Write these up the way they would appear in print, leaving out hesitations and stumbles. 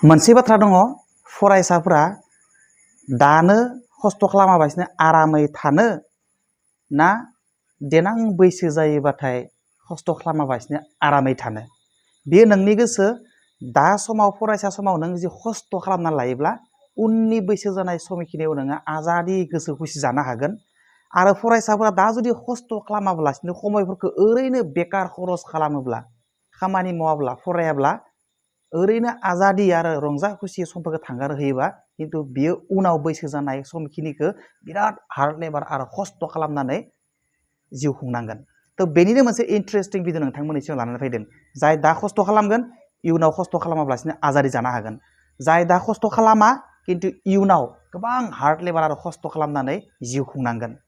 मोनसे बाथ्रा दङ फरायसाफोरा दानो खस्थ' खालामालासिनो आरामै थानो ना देनां बैसो जायोबाथाय खस्थ' खालामालासिनो आरामै थानो बेयो नोंनि गोसो दा समाव फरायसा समाव नों जि खस्थ' खालामना लायोब्ला उननि बैसो जानाय समखिनियाव नोङो आजादि गोसो खुसि जानो हागोन आरो फरायसाफोरा दा जुदि खस्थ' खालामालासिनो समायफोरखौ ओरैनो बेकार खरस खालामोब्ला खामानि मावाब्ला फरायाब्ला ओरैनो आजादि आरो रंजा खुसि समफोरखौ थांगार होयोबा किन्तु बियो उनाव बैसो जानाय समखिनिखौ बिराद हार्ड लेबार आरो खस्थ' खालामनानै जिउ खुंनांगोन तो बेनिनो मोनसे इन्टारेस्टिं भिडिअ नोंथांमोननि सिगाङाव लानानै फैदों जाय दा खस्थ' खालामगोन इयुनाव खस्थ' खालामालासिनो आजादि जानो हागोन जाय दा खस्थ' खालामा किन्तु इयुनाव गोबां हार्ड लेबार आरो खस्थ' खालामनानै जिउ खुंनांगोन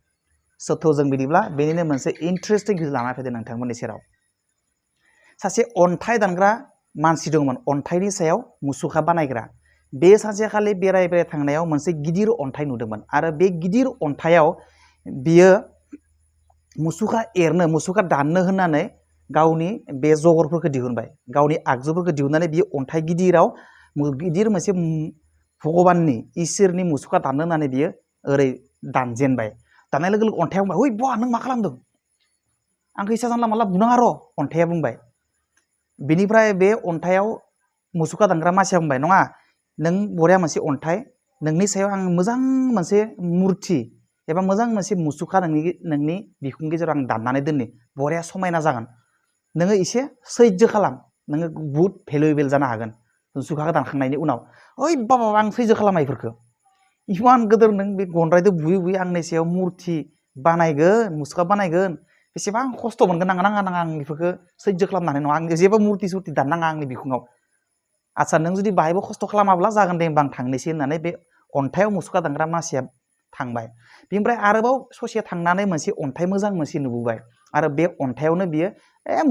सथ' जों बिदिब्ला बेनिनो मोनसे इन्टारेस्टिं भिडिअ लानानै फैदों नोंथांमोननि सेराव सासे अन्थाइ दानग्रा मानसि दंमोन अन्थाइनि सायाव मुसुखा बानायग्रा बे सानसेखालि बेराय थांनायाव मोनसे गिदिर अन्थाइ नुदोंमोन आरो बे गिदिर अन्थाइयाव बियो मुसुखा दाननो होननानै गावनि बे जगरफोरखौ दिहुनबाय गावनि आगजुफोरखौ दिहुननानै बियो अन्थाइ गिदिराव गिदिर मोनसे भगबाननि इसोरनि मुसुखा दाननो होननानै बियो ओरै दानजेनबाय दाननाय लोगो लोगो अन्थाइया बुंबाय ओइ बा नों मा खालामदों आंखौ इसा जानला मानला बुनाङा र' अन्थाइया बुंबाय बिनिफ्राय बे अन्थाइयाव मुसुखा दानग्रा मानसिया बुंबाय नङा नों बरिया मोनसे अन्थाइ नोंनि सायाव आं मोजां मोनसे मुर्ति एबा मोजां मोनसे मुसुखा नोंनि बिखुं गेजेराव आं दाननानै दोननि बरिया समायना जागोन नोङो एसे सैज्य खालाम नोङो बुहुत भेलुएबल जानो हागोन मुसुखाखौ दानखांनायनि उनाव ओइ बाबा आं सैज्य खालामा इफोरखौ इमान गोदोर नों बे गनद्रायदो बुयै बुयै आंनि सायाव मुर्ति बानायगोन मुसुखा बानायगोन बेसेबां खस्थ' मोनगोन नाङा आं बेफोरखौ सैज्य खालामनो हानाय नङा आं जेबो मुर्ति सुर्ति दाननाङा आंनि बिखुङाव आच्छा नों जुदि बाहायबो खस्थ' खालामाब्ला जागोन दे होमबा आं थांनोसै होननानै बे अन्थाइयाव मुसुखा दानग्रा मानसिया थांबाय बेनिफ्राय आरोबाव ससे थांनानै मोनसे अन्थाइ मोजां मोनसे नुबोबाय आरो बे अन्थाइयावनो बियो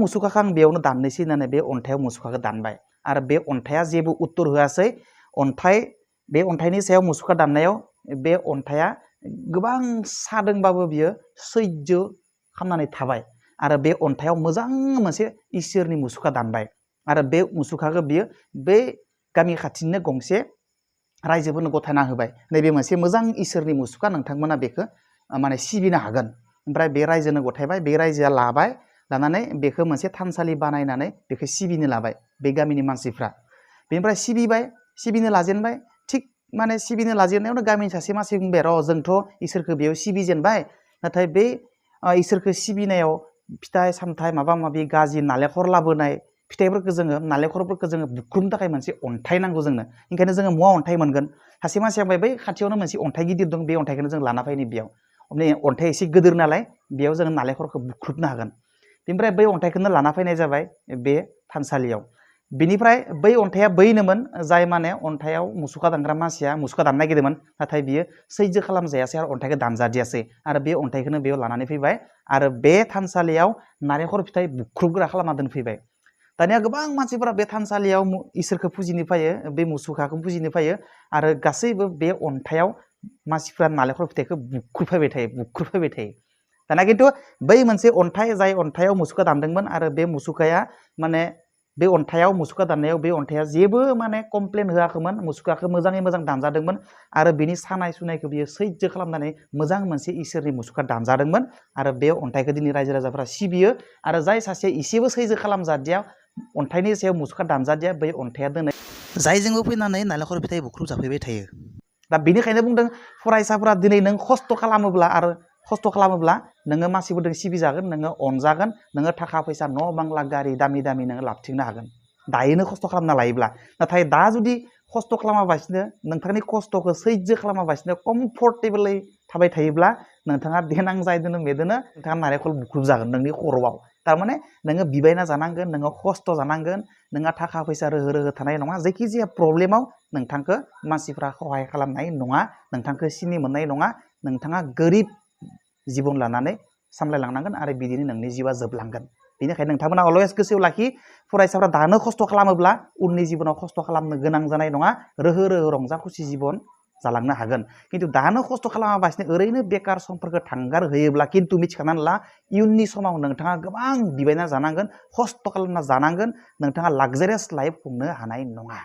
मुसुखाखौ आं बेयावनो दाननोसै होननानै बे अन्थाइयाव मुसुखाखौ दानबाय आरो बे अन्थाइया जेबो उत्तर होआसै बे अन्थाइनि सायाव मुसुखा दाननायाव बे अन्थाइया गोबां सादोंबाबो बियो सैज्य खालामनानै थाबाय आरो बे अन्थाइयाव मोजां मोनसे इसोरनि मुसुखा दानबाय आरो बे मुसुखाखौ बियो बे गामि खाथिनिनो गंसे रायजोफोरनो गथायना होबाय नैबे मोनसे मोजां इसोरनि मुसुखा नोंथांमोना बेखौ माने सिबिनो हागोन ओमफ्राय बे रायजोनो गथायबाय बे रायजोआ लाबाय लानानै बेखौ मोनसे थानसालि बानायनानै बेखौ सिबिनो लाबाय बे गामिनि मानसिफ्रा बेनिफ्राय सिबिनो लाजेनबाय थिग माने सिबिनो लाजेननायावनो गामिनि सासे मानसि बुंबाय र' जोंथ' इसोरखौ बेयाव सिबिजेनबाय नाथाय बे इसोरखौ सिबिनायाव फिथाइ सामथाइ माबा माबि गाजि नालेंखर लाबोनाय फिथाइफोरखौ जोङो नालेंखरफोरखौ जोङो बुख्रुबनो थाखाय मोनसे अन्थाइ नांगौ जोंनो ओंखायनो जोङो मुवा अन्थाइ मोनगोन सासे मानसिया बुंबाय बै खाथियावनो मोनसे अन्थाइ गिदिर दं बे अन्थाइखौनो जों लाना फैनि बेयाव अन्थाइ एसे गिदिर नालाय बेयाव जोङो नालेंखरखौ बुख्रुबनो हागोन बेनिफ्राय बै अन्थाइखौनो लाना फैनाय जाबाय बे थानसालियाव बिनिफ्राय बै अन्थाइया बैनोमोन जाय माने अन्थाइयाव मुसुखा दानग्रा मानसिया मुसुखा दाननो नागिरदोंमोन नाथाय बियो सैज्य खालामजायासै आरो अन्थाइखौ दानजादियासै आरो बे अन्थाइखौनो बेयाव लानानै फैबाय आरो बे थानसालियाव नालेंखर फिथाइ बुख्रुबग्रा खालामना दोनफैबाय दानिया गोबां मानसिफोरा बे थानसालियाव इसोरखौ फुजिनो फैयो बे मुसुखाखौ फुजिनो फैयो आरो गासैबो बे अन्थाइयाव मानसिफ्रा नालेंखर फिथाइखौ बुख्रुबफैबाय थायो दाना खिन्थु बै मोनसे अन्थाइ जाय अन्थाइयाव मुसुखा दानदोंमोन आरो बे मुसुखाया माने बे अन्थाइयाव मुसुखा दाननायाव बे अन्थाइया जेबो माने कमप्लेन होआखैमोन मुसुखाखौ मोजाङै मोजां दानजादोंमोन आरो बेनि सानाय सुनायखौ बियो सैज्य खालामनानै मोजां मोनसे इसोरनि मुसुखा दानजादोंमन आरो बे अन्थाइखौ दिनै रायजो राजाफ्रा सिबियो आरो जाय सासे एसेबो सैज्य खालामजादिया अन्थाइनि सायाव मुसुखा दानजादिया बै अन्थाइया दिनै जायजोंबो फैनानै नालेंखर फिथाइ बुख्रुब जाफैबाय थायो दा बेनिखायनो बुंदों फरायसाफोरा दिनै नों खस्थ' खालामोब्ला नोङो मानसिफोरजों सिबिजागोन नोङो अनजागोन नोङो थाखा फैसा न' बांला गारि दामि नोङो लाबथिंनो हागोन दायोनो खस्थ' खालामना लायोब्ला नाथाय दा जुदि खस्थ' खालामाबासिनो नोंथांनि खस्थ'खौ सैज्य खालामाबासिनो कमफर्टेबोलै थाबाय थायोब्ला नोंथाङा देनां जायदोनो मेदोनो नोंथाङा नारेंखल बुख्रुब जागोन नोंनि खर'आव थारमाने नोङो बिबायना जानांगोन नोङो खस्थ' जानांगोन नोंहा थाखा फैसा रोहो थानाय नङा जायखिजाया प्रब्लेमाव नोंथांखौ मानसिफ्रा सहाय खालामनाय नङा नोंथांखौ सिनि मोननाय नङा नोंथाङा गोरिब जिबन लानानै सामलायलांनांगोन आरो बिदिनो नोंनि जिउआ जोबलांगोन बेनिखायनो नोंथांमोना अलवेज गोसोआव लाखि फरायसाफ्रा दानो खस्थ' खालामोब्ला उननि जिबनाव खस्थ' खालामनो गोनां जानाय नङा रोहो रंजा खुसि जिबन जालांनो हागोन खिन्थु दानो खस्थ' खालामाबासिनो ओरैनो बेकार समफोरखौ थांगार होयोब्ला खिन्थु मिथिखानानै ला इयुननि समाव नोंथाङा गोबां बिबायना जानांगोन खस्थ' खालामना जानांगोन नोंथाङा लाक्जारियास लाइफ खुंनो हानाय नङा